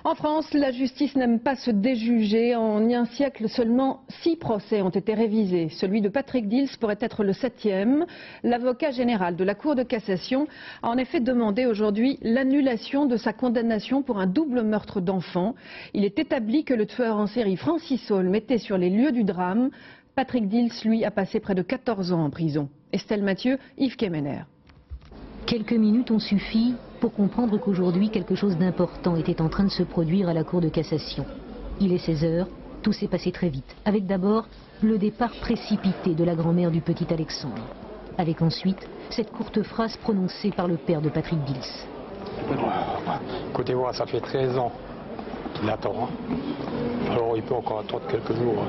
En France, la justice n'aime pas se déjuger. En un siècle, seulement 6 procès ont été révisés. Celui de Patrick Dils pourrait être le 7e. L'avocat général de la Cour de cassation a en effet demandé aujourd'hui l'annulation de sa condamnation pour un double meurtre d'enfant. Il est établi que le tueur en série Francis Holm était sur les lieux du drame. Patrick Dils, lui, a passé près de 14 ans en prison. Estelle Mathieu, Yves Kemener. Quelques minutes ont suffi pour comprendre qu'aujourd'hui, quelque chose d'important était en train de se produire à la Cour de cassation. Il est 16 h, tout s'est passé très vite, avec d'abord le départ précipité de la grand-mère du petit Alexandre. Avec ensuite cette courte phrase prononcée par le père de Patrick Dils. Écoutez, moi, ça fait 13 ans qu'il attend. Alors il peut encore attendre quelques jours.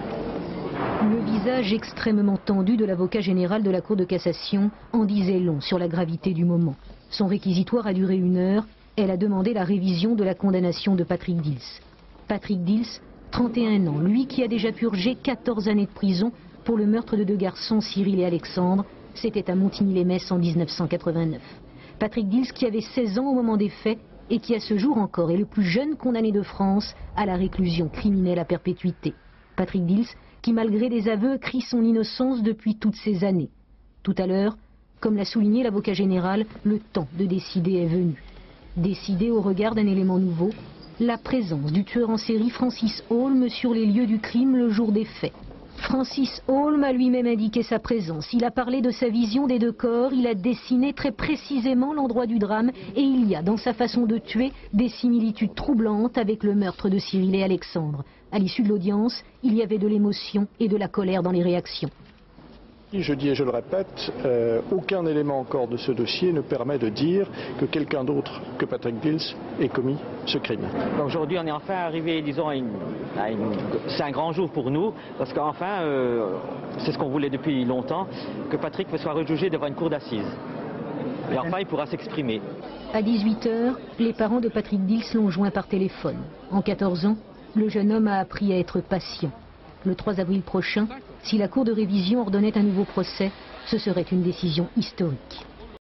Le visage extrêmement tendu de l'avocat général de la Cour de cassation en disait long sur la gravité du moment. Son réquisitoire a duré 1 heure. Elle a demandé la révision de la condamnation de Patrick Dils. Patrick Dils, 31 ans, lui qui a déjà purgé 14 années de prison pour le meurtre de 2 garçons, Cyril et Alexandre. C'était à Montigny-lès-Metz en 1989. Patrick Dils qui avait 16 ans au moment des faits et qui à ce jour encore est le plus jeune condamné de France à la réclusion criminelle à perpétuité. Patrick Dils qui malgré des aveux crie son innocence depuis toutes ces années. Tout à l'heure, comme l'a souligné l'avocat général, le temps de décider est venu. Décider au regard d'un élément nouveau, la présence du tueur en série Francis Holm sur les lieux du crime le jour des faits. Francis Holm a lui-même indiqué sa présence. Il a parlé de sa vision des 2 corps, il a dessiné très précisément l'endroit du drame et il y a dans sa façon de tuer des similitudes troublantes avec le meurtre de Cyril et Alexandre. À l'issue de l'audience, il y avait de l'émotion et de la colère dans les réactions. Je dis et je le répète, aucun élément encore de ce dossier ne permet de dire que quelqu'un d'autre que Patrick Dils ait commis ce crime. Aujourd'hui, on est enfin arrivé, disons, c'est un grand jour pour nous, parce qu'enfin, c'est ce qu'on voulait depuis longtemps, que Patrick soit rejugé devant une cour d'assises. Et enfin, il pourra s'exprimer. À 18 h, les parents de Patrick Dils l'ont joint par téléphone. En 14 ans, le jeune homme a appris à être patient. Le 3 avril prochain, si la Cour de révision ordonnait un nouveau procès, ce serait une décision historique.